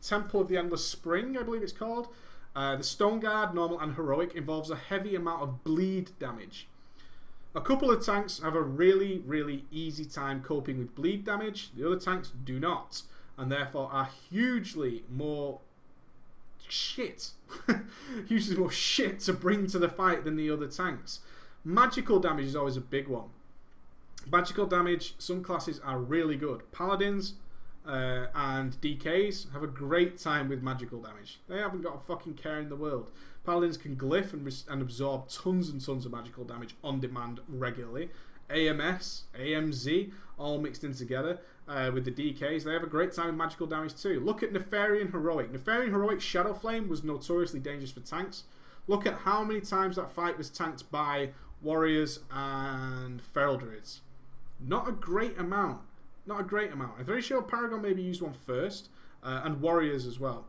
Temple of the Endless Spring, I believe it's called. The Stone Guard, normal and heroic, involves a heavy amount of bleed damage. A couple of tanks have a really, really easy time coping with bleed damage. The other tanks do not, and therefore are hugely more shit. Hugely more shit to bring to the fight than the other tanks. Magical damage is always a big one. Magical damage, some classes are really good. Paladins, and DKs have a great time with magical damage. They haven't got a fucking care in the world. Paladins can glyph and absorb tons and tons of magical damage on demand regularly. AMS, AMZ, all mixed in together with the DKs. They have a great time with magical damage too. Look at Nefarian Heroic. Nefarian Heroic Shadow Flame was notoriously dangerous for tanks. Look at how many times that fight was tanked by warriors and feral druids. Not a great amount. Not a great amount. I'm very sure Paragon maybe used one first, and warriors as well.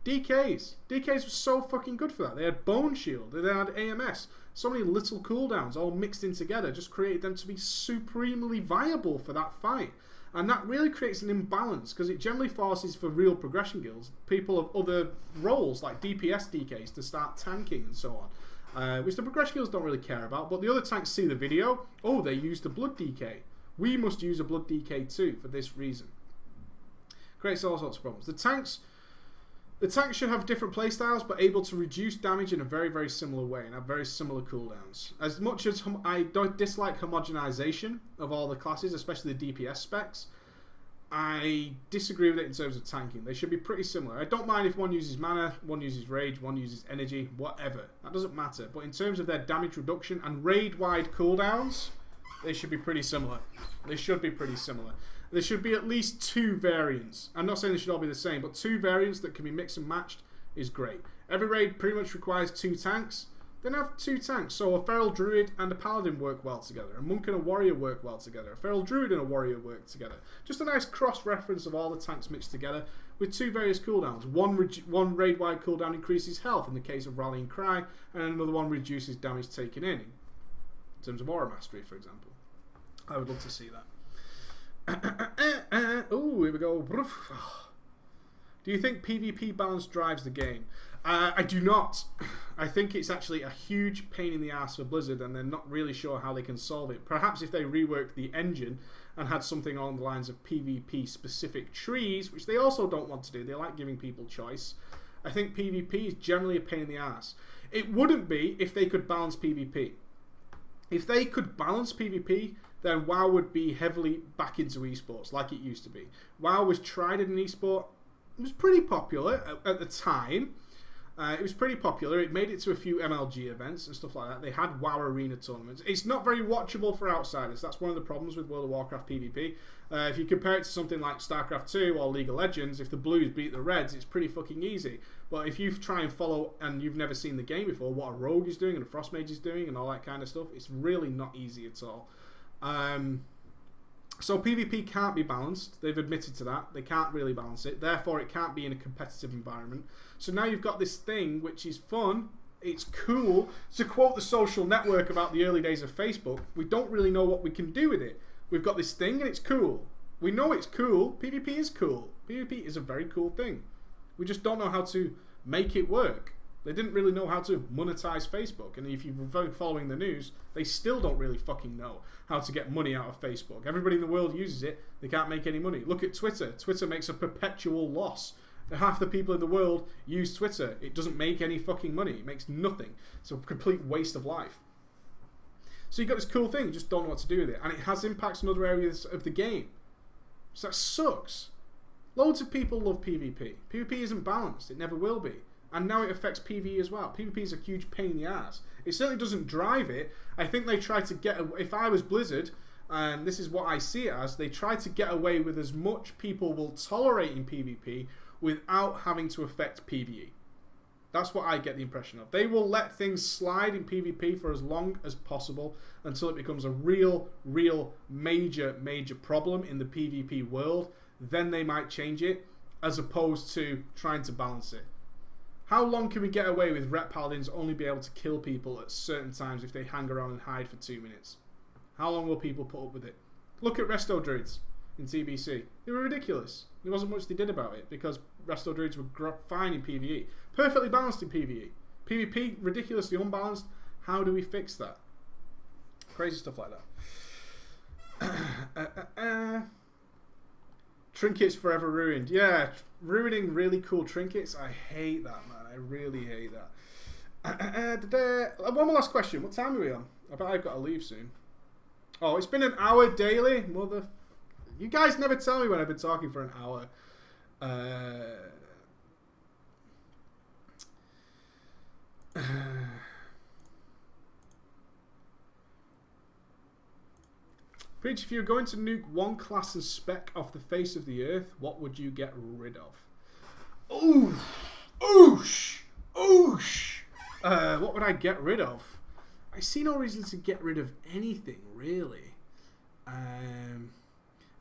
DKs. DKs were so fucking good for that. They had Bone Shield. They had AMS. So many little cooldowns all mixed in together just created them to be supremely viable for that fight. And that really creates an imbalance because it generally forces for real progression guilds people of other roles like DPS DKs to start tanking and so on. Which the progression guilds don't really care about. But the other tanks see the video. Oh, they used a blood DK. We must use a blood DK too for this reason. Creates all sorts of problems. The tanks should have different playstyles, but able to reduce damage in a very, very similar way and have very similar cooldowns. As much as I don't dislike homogenization of all the classes, especially the DPS specs, I disagree with it in terms of tanking. They should be pretty similar. I don't mind if one uses mana, one uses rage, one uses energy, whatever. That doesn't matter. But in terms of their damage reduction and raid-wide cooldowns, they should be pretty similar. They should be pretty similar. There should be at least 2 variants. I'm not saying they should all be the same, but 2 variants that can be mixed and matched is great. Every raid pretty much requires 2 tanks. Then have 2 tanks. So a feral druid and a paladin work well together. A monk and a warrior work well together. A feral druid and a warrior work together. Just a nice cross-reference of all the tanks mixed together with 2 various cooldowns. One raid-wide cooldown increases health in the case of Rallying Cry, and another one reduces damage taken in terms of Aura Mastery, for example. I would love to see that. Oh, here we go. Do you think PvP balance drives the game? I do not. I think it's actually a huge pain in the ass for Blizzard and they're not really sure how they can solve it. Perhaps if they reworked the engine and had something along the lines of PvP specific trees, which they also don't want to do. They like giving people choice. I think PvP is generally a pain in the ass. It wouldn't be if they could balance PvP. If they could balance PvP, then WoW would be heavily back into esports like it used to be. WoW was tried in an esport. It was pretty popular at the time. It was pretty popular. It made it to a few MLG events and stuff like that. They had WoW Arena tournaments. It's not very watchable for outsiders. That's one of the problems with World of Warcraft PvP. If you compare it to something like StarCraft 2 or League of Legends, if the Blues beat the Reds, it's pretty fucking easy. But if you try and follow and you've never seen the game before, what a Rogue is doing and a Frostmage is doing and all that kind of stuff, it's really not easy at all. So PvP can't be balanced. They've admitted to that. They can't really balance it. Therefore, it can't be in a competitive environment. So now you've got this thing which is fun. It's cool. To quote the social network about the early days of Facebook, we don't really know what we can do with it. We've got this thing and it's cool. We know it's cool. PvP is cool. PvP is a very cool thing. We just don't know how to make it work. They didn't really know how to monetize Facebook. And if you've been following the news, they still don't really fucking know how to get money out of Facebook. Everybody in the world uses it. They can't make any money. Look at Twitter. Twitter makes a perpetual loss. Half the people in the world use Twitter. It doesn't make any fucking money. It makes nothing. It's a complete waste of life. So you've got this cool thing. You just don't know what to do with it. And it has impacts on other areas of the game. So that sucks. Loads of people love PvP. PvP isn't balanced. It never will be. And now it affects PvE as well. PvP is a huge pain in the ass. It certainly doesn't drive it. I think they try to get... If I was Blizzard, and this is what I see it as, they try to get away with as much people will tolerate in PvP without having to affect PvE. That's what I get the impression of. They will let things slide in PvP for as long as possible until it becomes a real, major problem in the PvP world. Then they might change it, as opposed to trying to balance it. How long can we get away with Ret Paladins only be able to kill people at certain times if they hang around and hide for 2 minutes? How long will people put up with it? Look at Resto Druids in TBC. They were ridiculous. There wasn't much they did about it because Resto Druids were fine in PvE. Perfectly balanced in PvE. PvP, ridiculously unbalanced. How do we fix that? Crazy stuff like that. Trinkets forever ruined. Yeah, ruining really cool trinkets. I hate that, man. I really hate that. One more last question. What time are we on? I bet I've got to leave soon. Oh, it's been an hour daily. Mother... You guys never tell me when I've been talking for an hour. Preach, if you were going to nuke one class and spec off the face of the earth, what would you get rid of? Ooh! Oosh! Oosh! What would I get rid of? I see no reason to get rid of anything, really. I'm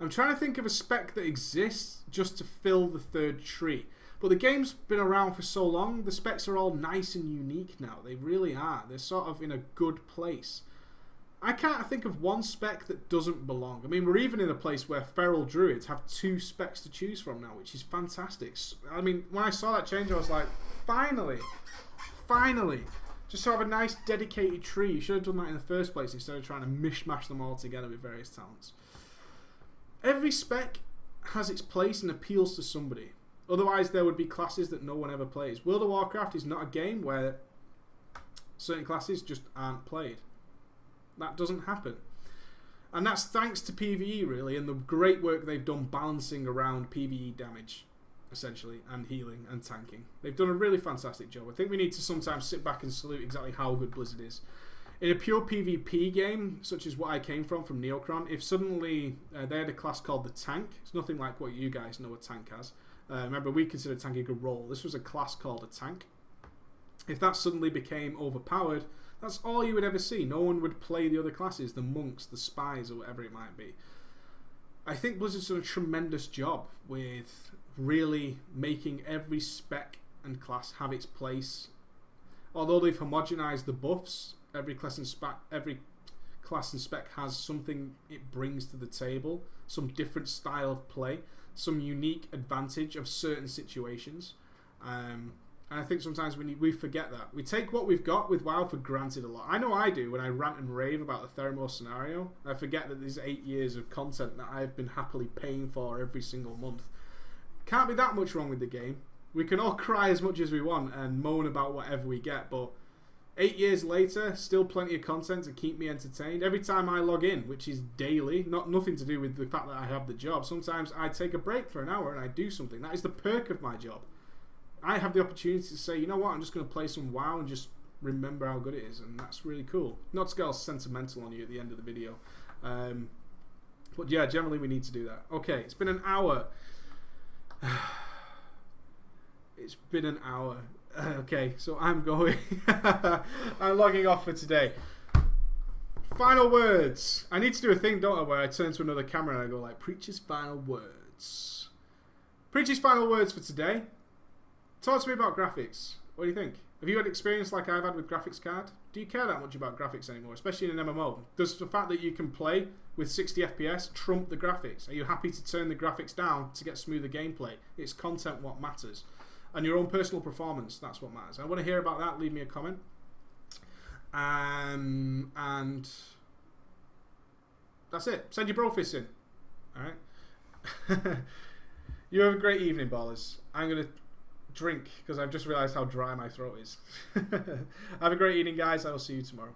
trying to think of a spec that exists just to fill the third tree. But the game's been around for so long, the specs are all nice and unique now. They really are. They're sort of in a good place. I can't think of one spec that doesn't belong. I mean, we're even in a place where feral druids have 2 specs to choose from now, which is fantastic. I mean, when I saw that change, I was like, finally! Finally! Just sort of a nice dedicated tree. You should have done that in the first place instead of trying to mishmash them all together with various talents. Every spec has its place and appeals to somebody. Otherwise, there would be classes that no one ever plays. World of Warcraft is not a game where certain classes just aren't played. That doesn't happen. And that's thanks to PvE, really, and the great work they've done balancing around PvE damage, essentially, and healing and tanking. They've done a really fantastic job. I think we need to sometimes sit back and salute exactly how good Blizzard is. In a pure PvP game, such as what I came from Neocron, if suddenly they had a class called the Tank, it's nothing like what you guys know a tank has. Remember, we consider tanking a role. This was a class called a Tank. If that suddenly became overpowered, that's all you would ever see. No one would play the other classes, the monks, the spies, or whatever it might be. I think Blizzard's done a tremendous job with really making every spec and class have its place. Although they've homogenized the buffs, every class and spec has something it brings to the table, some different style of play, some unique advantage of certain situations. And I think sometimes we forget that. We take what we've got with WoW for granted a lot. I know I do when I rant and rave about the Theramore scenario. I forget that there's 8 years of content that I've been happily paying for every single month. Can't be that much wrong with the game. We can all cry as much as we want and moan about whatever we get, but 8 years later, still plenty of content to keep me entertained. Every time I log in, which is daily, nothing to do with the fact that I have the job. Sometimes I take a break for an hour and I do something. That is the perk of my job. I have the opportunity to say, you know what, I'm just going to play some WoW and just remember how good it is, and that's really cool. Not to get all sentimental on you at the end of the video. But yeah, generally we need to do that. Okay, it's been an hour. It's been an hour. Okay, so I'm going. I'm logging off for today. Final words. I need to do a thing, don't I, where I turn to another camera and I go like, Preacher's final words. Preacher's final words for today. Talk to me about graphics. What do you think? Have you had experience like I've had with graphics card? Do you care that much about graphics anymore, especially in an MMO? Does the fact that you can play with 60 FPS trump the graphics? Are you happy to turn the graphics down to get smoother gameplay? It's content what matters. And your own personal performance, that's what matters. I want to hear about that. Leave me a comment. And that's it. Send your brofist in. Alright? You have a great evening, ballers. I'm going to drink because I've just realised how dry my throat is. Have a great evening, guys. I will see you tomorrow.